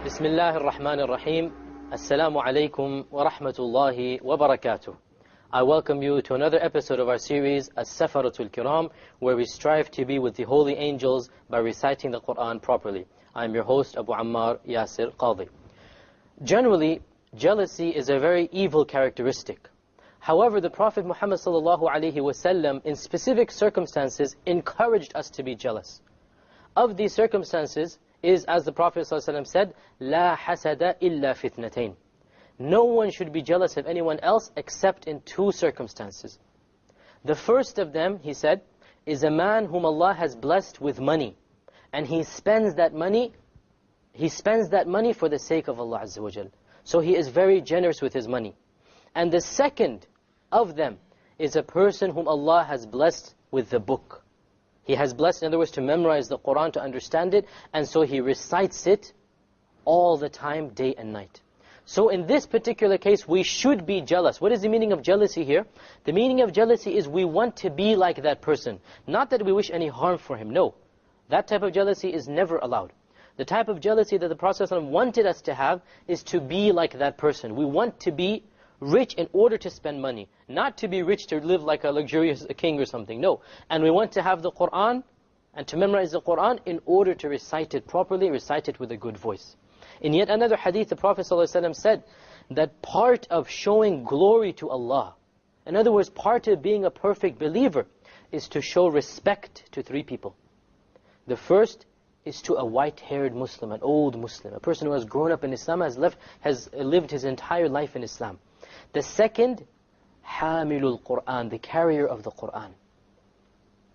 Bismillah ar-Rahman ar-Rahim. Assalamu alaikum wa rahmatullahi wa barakatuh. I welcome you to another episode of our series, Safara Al Keram, where we strive to be with the holy angels by reciting the Quran properly. I am your host, Abu Ammar Yasir Qadhi. Generally, jealousy is a very evil characteristic. However, the Prophet Muhammad sallallahu alaihi wasallam, in specific circumstances, encouraged us to be jealous. Of these circumstances is, as the Prophet ﷺ said, لا حسد إلا فتنتين. No one should be jealous of anyone else except in two circumstances. The first of them, he said, is a man whom Allah has blessed with money, and he spends that money for the sake of Allah Azza wa Jal. So he is very generous with his money. And the second of them is a person whom Allah has blessed with the book. He has blessed, in other words, to memorize the Quran, to understand it, and so he recites it all the time, day and night. So in this particular case, we should be jealous. What is the meaning of jealousy here? The meaning of jealousy is we want to be like that person. Not that we wish any harm for him, no. That type of jealousy is never allowed. The type of jealousy that the Prophet ﷺ wanted us to have is to be like that person. We want to be rich in order to spend money, not to be rich to live like a luxurious king or something, no. And we want to have the Quran and to memorize the Quran in order to recite it properly, recite it with a good voice. In yet another hadith, the Prophet ﷺ said that part of showing glory to Allah, in other words, part of being a perfect believer, is to show respect to three people. The first is to a white-haired Muslim, an old Muslim, a person who has grown up in Islam, has lived his entire life in Islam. The second, Hamilul Quran, the carrier of the Quran.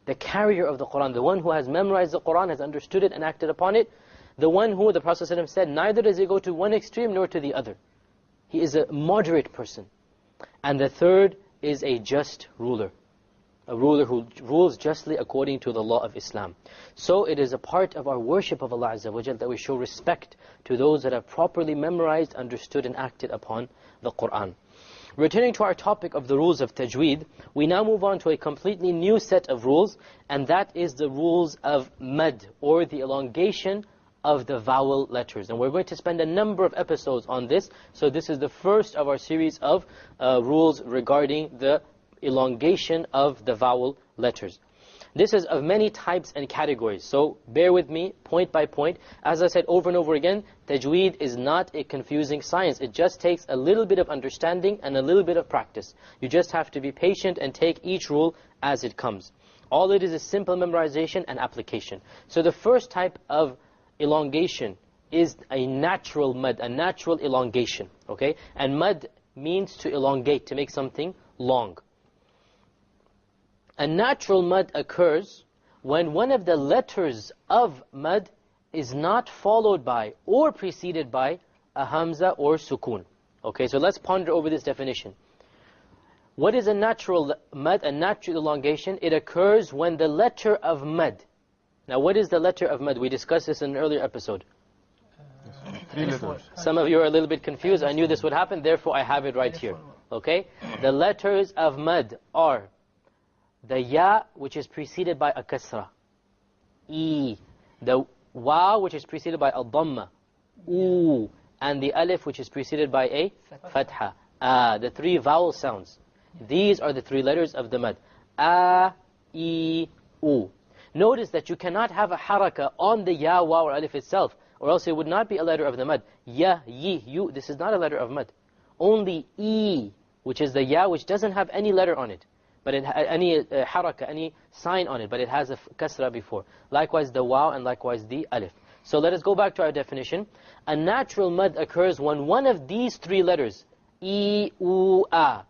The carrier of the Quran, the one who has memorized the Quran, has understood it and acted upon it. The one who, the Prophet ﷺ said, neither does he go to one extreme nor to the other. He is a moderate person. And the third is a just ruler. A ruler who rules justly according to the law of Islam. So it is a part of our worship of Allah Azza wa Jal that we show respect to those that have properly memorized, understood and acted upon the Quran. Returning to our topic of the rules of Tajweed, we now move on to a completely new set of rules, and that is the rules of mad, or the elongation of the vowel letters. And we're going to spend a number of episodes on this, so this is the first of our series of rules regarding the elongation of the vowel letters. This is of many types and categories, so bear with me point by point. As I said over and over again, Tajweed is not a confusing science. It just takes a little bit of understanding and a little bit of practice. You just have to be patient and take each rule as it comes. All it is simple memorization and application. So the first type of elongation is a natural mad, a natural elongation. Okay? And mad means to elongate, to make something long. A natural mad occurs when one of the letters of mad is not followed by or preceded by a hamza or sukun. Okay, so let's ponder over this definition. What is a natural mad, a natural elongation? It occurs when the letter of mad. Now what is the letter of mad? We discussed this in an earlier episode. 3 letters. Some of you are a little bit confused. I knew this would happen, therefore I have it right here. Okay? The letters of mad are the ya, which is preceded by a kasra, e, the wa, which is preceded by a dhamma, u, and the alif, which is preceded by a fatha, the three vowel sounds. These are the three letters of the mad. A, e, u. Notice that you cannot have a haraka on the ya, wa, or alif itself, or else it would not be a letter of the mad. Ya, yi, yu, this is not a letter of mad. Only e, which is the ya, which doesn't have any letter on it, but it any haraka, any sign on it, but it has a kasra before. Likewise the waw and likewise the alif. So let us go back to our definition. A natural mad occurs when one of these three letters, e, u, a,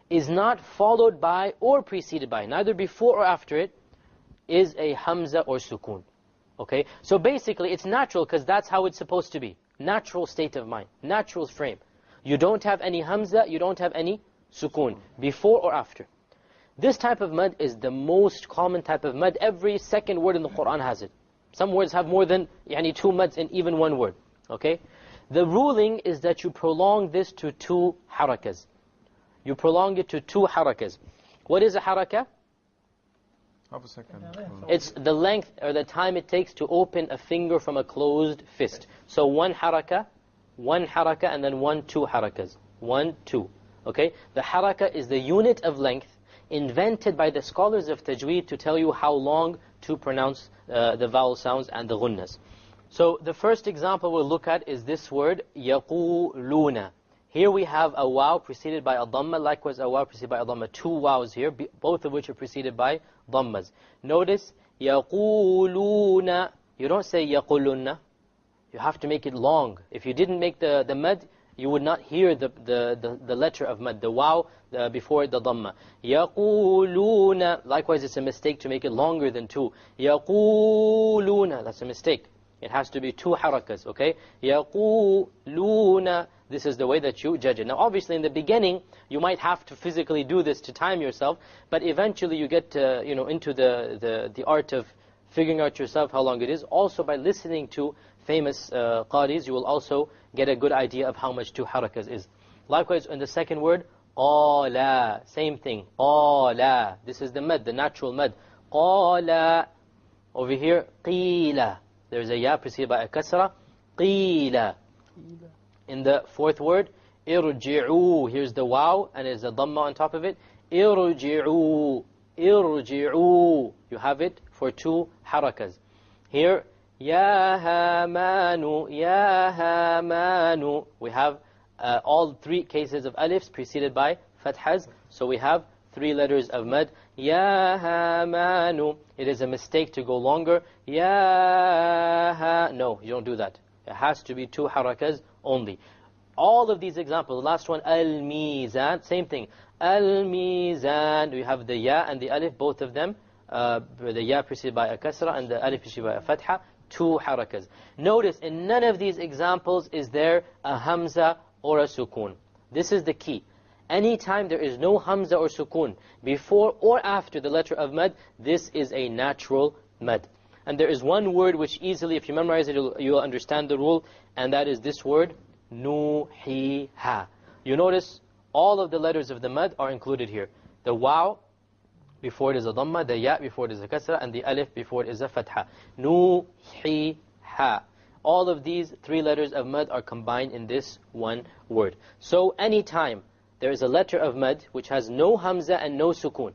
is not followed by or preceded by, neither before or after it, is a hamza or sukun. Okay? So basically it's natural because that's how it's supposed to be. Natural state of mind, natural frame. You don't have any hamza, you don't have any sukun, before or after. This type of mad is the most common type of mad. Every second word in the Quran has it. Some words have more than two mads in even one word. Okay? The ruling is that you prolong this to 2 harakas. You prolong it to 2 harakas. What is a haraka? Half a second. It's the length or the time it takes to open a finger from a closed fist. So one haraka, and then 1, 2 harakas. 1, 2. Okay? The haraka is the unit of length invented by the scholars of Tajweed to tell you how long to pronounce the vowel sounds and the ghunnas. So the first example we'll look at is this word, يَقُولُونَ. Here we have a waw preceded by a dhamma, likewise a waw preceded by a dhamma. 2 waws here, both of which are preceded by dhammas. Notice, يَقُولُونَ. You don't say يَقُولُنَّ. You have to make it long. If you didn't make the mad, you would not hear the letter of mad, the waw before the dhamma. يَقُولُونَ. Likewise, it's a mistake to make it longer than 2. يَقُولُونَ. That's a mistake. It has to be 2 harakas, okay? يَقُولُونَ. This is the way that you judge it. Now, obviously, in the beginning, you might have to physically do this to time yourself, but eventually you get into the art of figuring out yourself how long it is. Also, by listening to famous qadis, you will also get a good idea of how much 2 harakas is. Likewise, in the second word, qala. Same thing. Qala. This is the mad, the natural mad. Qala. Over here, qila. There's a ya preceded by a kasra. Qila. In the fourth word, irji'u. Here's the waw, and there's a dhamma on top of it. Irji'u. Irji'u. You have it for 2 harakas. Here, ya hamanu. Ya hamanu. We have all 3 cases of alifs preceded by fathas. So we have 3 letters of mad. Ya hamanu. It is a mistake to go longer. Ya ha. No, you don't do that. It has to be 2 harakas only. All of these examples, the last one, al-mizan, same thing. Al-mizan, we have the ya and the alif, both of them. The ya preceded by a kasra and the alif preceded by a fatha, 2 harakas. Notice, in none of these examples is there a hamza or a sukoon. This is the key. Anytime there is no hamza or sukoon before or after the letter of mad, this is a natural mad. And there is one word which easily, if you memorize it, you'll understand the rule, and that is this word, nuhiha. You notice all of the letters of the mad are included here. The waw before it is a dhamma, the ya before it is a kasra, and the alif before it is a fatha. Nuhiha. All of these 3 letters of mad are combined in this one word. So anytime there is a letter of mad which has no hamza and no sukoon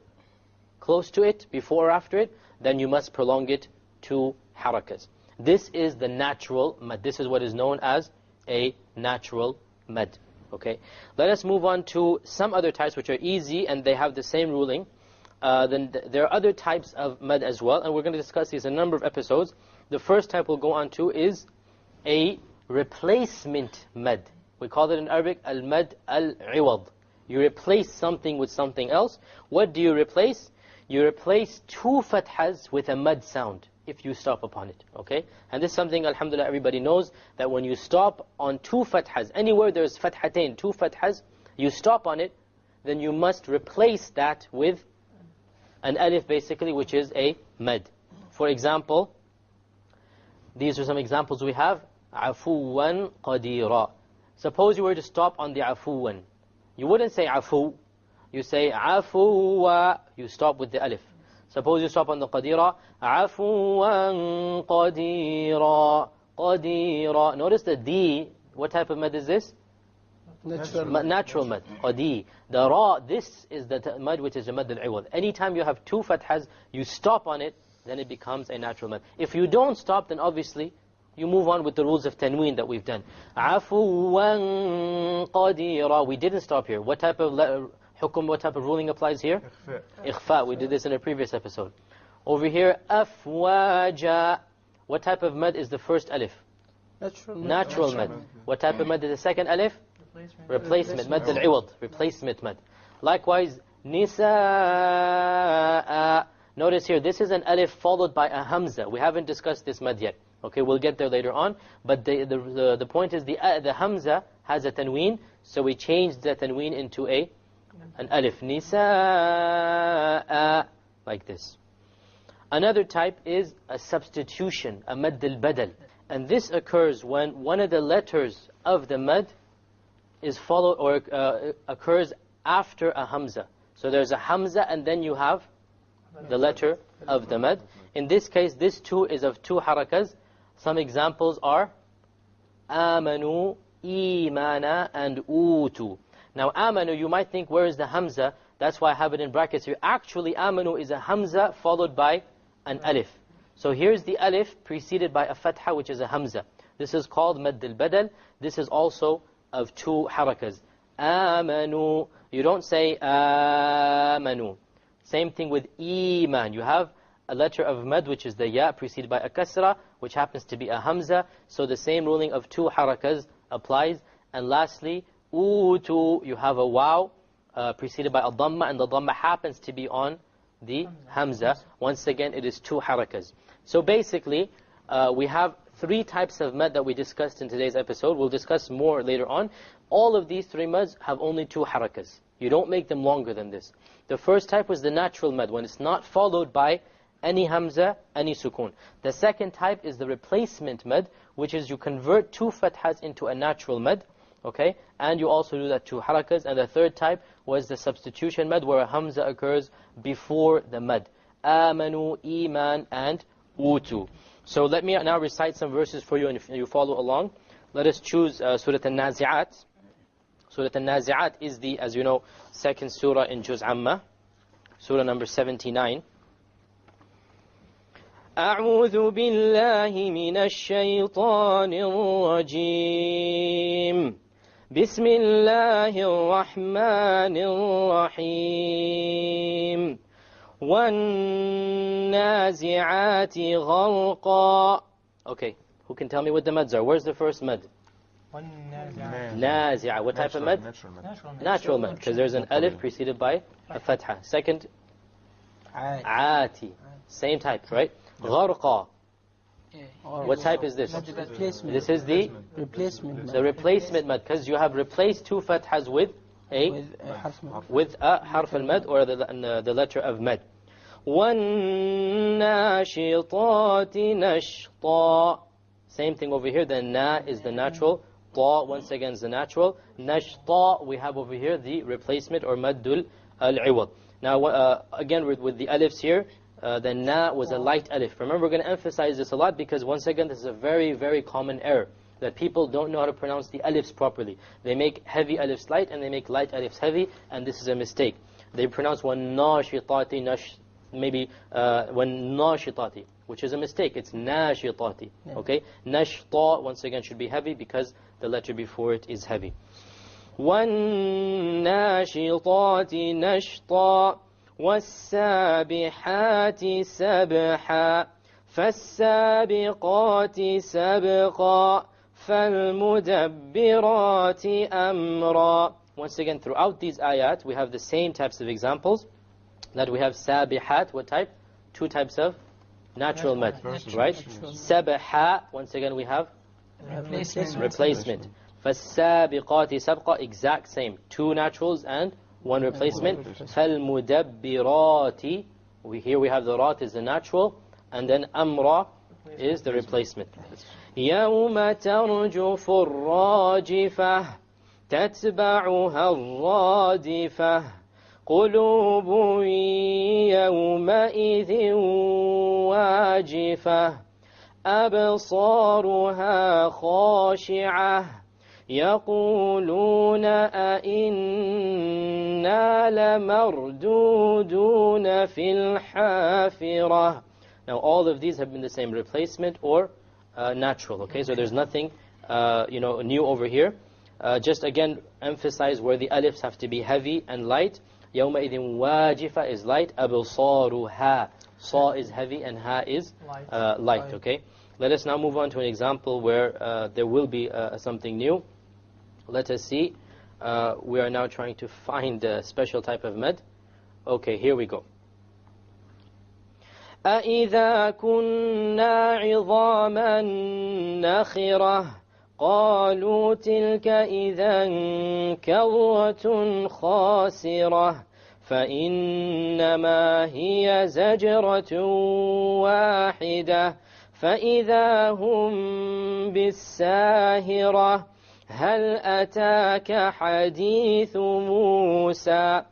close to it, before or after it, then you must prolong it 2 harakas. This is the natural mad. This is what is known as a natural mad. Okay. Let us move on to some other types which are easy and they have the same ruling. Then there are other types of mad as well, and we're going to discuss these in a number of episodes. The first type we'll go on to is a replacement mad. We call it in Arabic al-mad al-iwad. You replace something with something else. What do you replace? You replace 2 fathas with a mad sound if you stop upon it, okay? And this is something, alhamdulillah, everybody knows, that when you stop on 2 fathas, anywhere there's fathatain, 2 fathas, you stop on it, then you must replace that with an alif, basically, which is a mad. For example, these are some examples we have. عَفُوًّا قَدِيرًا. Suppose you were to stop on the عَفُوًّا. You wouldn't say عَفُو. You say عَفُوًّا. You stop with the alif. Suppose you stop on the qadira. عَفُوًّا قَدِيرًا. قَدِيرًا. Notice the D. What type of mad is this? Natural mad. Qadi. The ra, this is the mad which is a mad al-iwad. Anytime you have 2 fathas, you stop on it, then it becomes a natural mad. If you don't stop, then obviously you move on with the rules of tanween that we've done. عَفُوًّا قَدِيرًا. We didn't stop here. What type of hukum, what type of ruling applies here? Ikhfa. We did this in a previous episode. Over here, أَفْوَاجًا. What type of mad is the first alif? Natural mad. What type of mad is the second alif? Replacement. Mad al-iwad. Replacement mad. Likewise, nisaa. Notice here, this is an alif followed by a hamza. We haven't discussed this mad yet. Okay, we'll get there later on. But the point is the hamza has a tanween, so we changed the tanween into an alif. Nisaa. Like this. Another type is a substitution, a mad al-badal. And this occurs when one of the letters of the mad is followed or occurs after a hamza. So there's a hamza and then you have the letter of the mad. In this case, this two is of two harakas. Some examples are amanu, imana, and utu. Now amanu, you might think, where is the hamza? That's why I have it in brackets here. Actually, amanu is a hamza followed by an alif. So here's the alif preceded by a fatha, which is a hamza. This is called mad al-badal. This is also of two harakas. Amanu. You don't say amanu. Same thing with iman. You have a letter of mad, which is the ya, preceded by a kasra, which happens to be a hamza. So the same ruling of two harakas applies. And lastly, utu, you have a waw, preceded by a dhamma, and the dhamma happens to be on the hamza. Once again, it is two harakas. So basically, we have three types of mad that we discussed in today's episode. We'll discuss more later on. All of these three mads have only two harakas. You don't make them longer than this. The first type was the natural mad, when it's not followed by any hamza, any sukun. The second type is the replacement mad, which is you convert two fathas into a natural mad. Okay, and you also do that two harakas. And the third type was the substitution mad, where a hamza occurs before the mad. Amanu, iman, and utu. So let me now recite some verses for you, and if you follow along. Let us choose Surah Al-Nazi'at. Surah Al-Nazi'at is the, as you know, second surah in Juz Amma. Surah number 79. أعوذ بالله من الشيطان الرجيم بسم الله الرحمن الرحيم وَالنَّازِعَاتِ غَرْقًا. Okay, who can tell me what the mads are? Where's the first mad? Nazi'a. What type of mad? Natural mad, because there's an alif preceded by a fatha. Second, aati. Same type, right? غَرْقًا. What type is this? This is the replacement mad, because you have replaced two fathas with a harf al-mad, or the letter of mad. وَالنَّاشِطَاتِ نَشْطًا. Same thing over here. The na is the natural. Ta, once again, is the natural. Nashta, we have over here the replacement, or maddul al-iwad. Now, again, with the alifs here, the na was a light alif. Remember, we're going to emphasize this a lot, because once again, this is a very, very common error, that people don't know how to pronounce the alifs properly. They make heavy alifs light, and they make light alifs heavy, and this is a mistake. They pronounce وَالنَّاشِطَاتِ maybe وَالنَّاشِطَاتِ, which is a mistake. It's نَاشِطَاتِ. Okay? Nashta, once again, should be heavy, because the letter before it is heavy. وَالنَّاشِطَاتِ نَشْطًا وَالسَّابِحَاتِ سَبْحًا فَالسَّابِقَاتِ سَبْقًا فَالْمُدَبِّرَاتِ أَمْرًا. Once again, throughout these ayat, we have the same types of examples. That we have sabihat, what type? Two types of natural mad, right? Sabha, once again, we have replacement. فَالسَّابِقَاتِ سَبْقًا, exact same. Two naturals and one replacement. فَالْمُدَبِّرَاتِ, here we have the rat is the natural, and then amra is the replacement. يَوْمَ تَرْجُفُ الرَّاجِفَةِ تَتْبَعُهَا الرَّادِفَةِ قُلُوبٌ يَوْمَئِذٍ وَاجِفَةٌ أَبْصَارُهَا خَاشِعَةٌ يَقُولُونَ أَإِنَّا لَمَرْدُودُونَ فِي الْحَافِرَةِ. Now all of these have been the same, replacement or natural. Okay, so there's nothing new over here. Just again emphasize where the alifs have to be heavy and light. يَوْمَئِذٍ وَاجِفَةٌ is light. أَبْصَارُهَا, sa is heavy and ha is light. Okay, let us now move on to an example where there will be something new. Let us see. We are now trying to find a special type of mad. Okay, here we go. أَإِذَا كُنَّا عِظَامًا نَخِرَةً قالوا تلك إذا كرة خاسرة فإنما هي زجرة واحدة فإذا هم بالساهرة هل أتاك حديث موسى.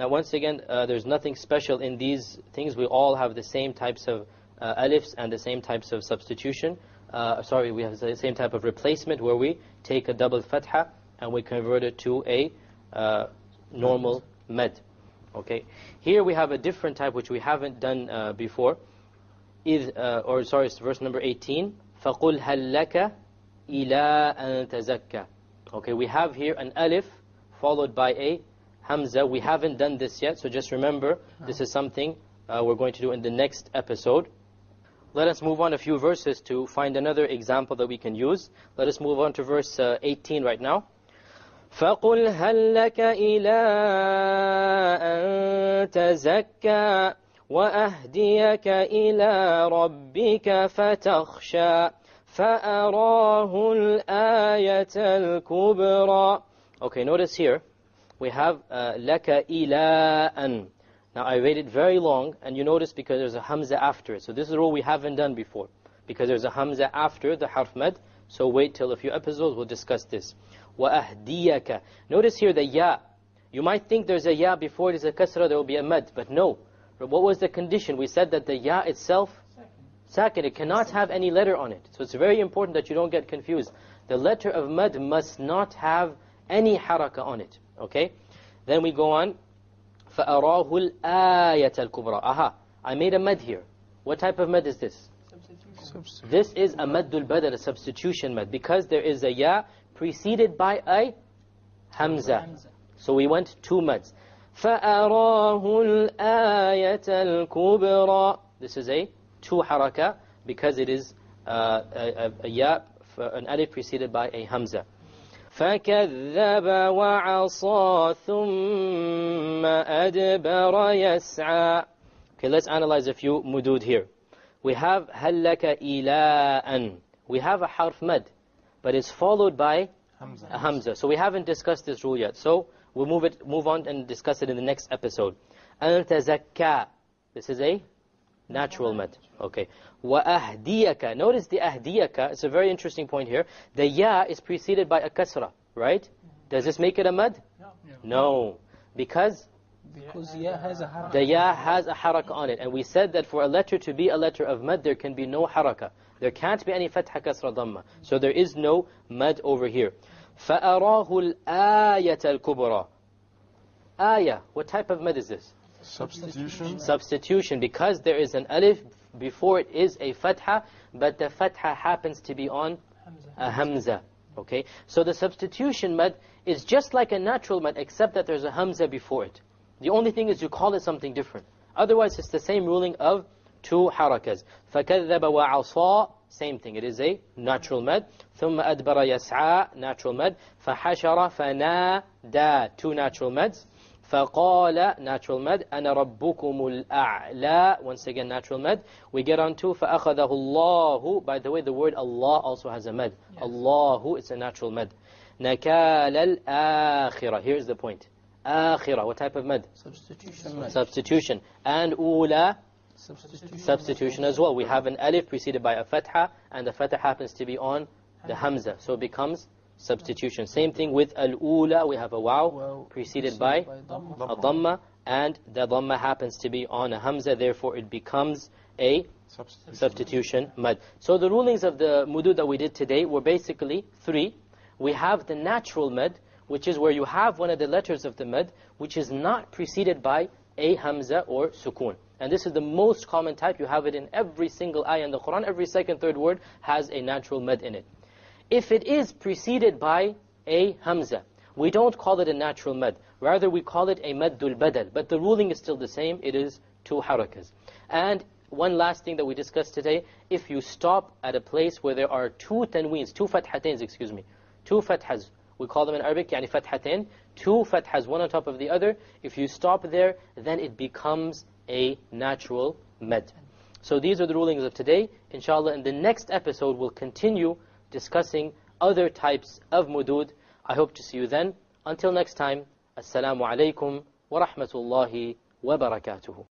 Now once again, there's nothing special in these things. We all have the same types of alifs and the same types of substitution. We have the same type of replacement where we take a double fatha and we convert it to a normal med. Okay. Here we have a different type which we haven't done before. It's verse number 18. فَقُلْ هَلْ لَكَ إِلَىٰ أَن تَزَكَّى. Okay, we have here an alif followed by a hamza. We haven't done this yet, so just remember, this is something we're going to do in the next episode. Let us move on a few verses to find another example that we can use. Let us move on to verse 18 right now. فَقُلْ هَلْ لَكَ إِلَىٰ أَن تَزَكَّى وَأَهْدِيَكَ إِلَىٰ رَبِّكَ فَتَخْشَى فَأَرَاهُ الْآيَةَ الْكُبْرَى. Okay, notice here, we have لَكَ إِلَىٰ أَن. Now I read it very long, and you notice because there's a hamza after it. So this is a rule we haven't done before, because there's a hamza after the harf mad. So wait till a few episodes, we'll discuss this. وَأَهْدِيَكَ. Notice here the ya. You might think there's a ya before it is a kasra, there will be a mad, but no. What was the condition? We said that the ya itself, sakin, it cannot have any letter on it. So it's very important that you don't get confused. The letter of mad must not have any haraka on it. Okay? Then we go on. فَأَرَاهُ الْآيَةَ الْكُبْرَى. Aha, I made a mad here. What type of mad is this? Substitution. This is a maddul badal, a substitution mad, because there is a ya preceded by a hamza. So we went two mads. فَأَرَاهُ الْآيَةَ الْكُبْرَى. This is a two haraka, because it is a ya, an alif preceded by a hamza. فَكَذَّبَ وَعَصَى ثُمَّ أَدْبَرَ يَسْعَى. Okay, let's analyze a few mudud here. We have هَلْ لَكَ إِلَىٰ أَن. We have a harf mad, but it's followed by a hamza. So we haven't discussed this rule yet. So we'll move on and discuss it in the next episode. أَن تَزَكَّى. This is a natural mad. Okay. وَأَهْدِيَكَ. Notice the أَهْدِيَكَ. It's a very interesting point here. The ya is preceded by a kasra, right? Does this make it a mad? No. Because the ya has a haraka. The ya has a haraka on it. And we said that for a letter to be a letter of mad, there can be no haraka. There can't be any fatha, kasra, dhamma. So there is no mad over here. فَأَرَاهُ الْآيَةَ الْكُبْرَى. Ayah. What type of mad is this? Substitution. Substitution, because there is an alif before it is a fatha, but the fatha happens to be on a hamza. Okay, so the substitution mad is just like a natural mad, except that there's a hamza before it. The only thing is you call it something different. Otherwise, it's the same ruling of two harakas. فَكَذَّبَ وَعَصَى. Same thing. It is a natural mad. ثُمَّ أَدْبَرَ يَسْعَى. Natural mad. فَحَشَرَ فَنَادَى. Two natural mads. فَقَالَ. Natural mad. أَنَا رَبُّكُمُ الْأَعْلَى. Once again, natural mad. We get on to فَأَخَذَهُ اللَّهُ. By the way, the word Allah also has a mad. Yes. Allahu, it's a natural mad. نَكَالَ الْآخِرَةِ. Here's the point. آخِرَةِ. What type of mad? Substitution. Substitution. And أولى. Substitution as well. We have an alif preceded by a fatha, and the fatha happens to be on the hamza. So it becomes substitution. Same thing with al-ula. We have a waw preceded by a dhamma, and the dhamma happens to be on a hamza. Therefore it becomes a substitution mad. So the rulings of the mudud that we did today were basically three. We have the natural mad, which is where you have one of the letters of the mad, which is not preceded by a hamza or sukoon. And this is the most common type. You have it in every single ayah in the Quran. Every second, third word has a natural mad in it. If it is preceded by a hamza, we don't call it a natural mad. Rather, we call it a maddul badal. But the ruling is still the same. It is two harakas. And one last thing that we discussed today, if you stop at a place where there are two tanweens, two fathatains, two fathas, we call them in Arabic, yani fathatain, two fathas, one on top of the other. If you stop there, then it becomes a natural mad. So these are the rulings of today. Inshallah, in the next episode, we'll continue discussing other types of mudud. I hope to see you then. Until next time, Assalamu alaikum wa rahmatullahi wa barakatuhu.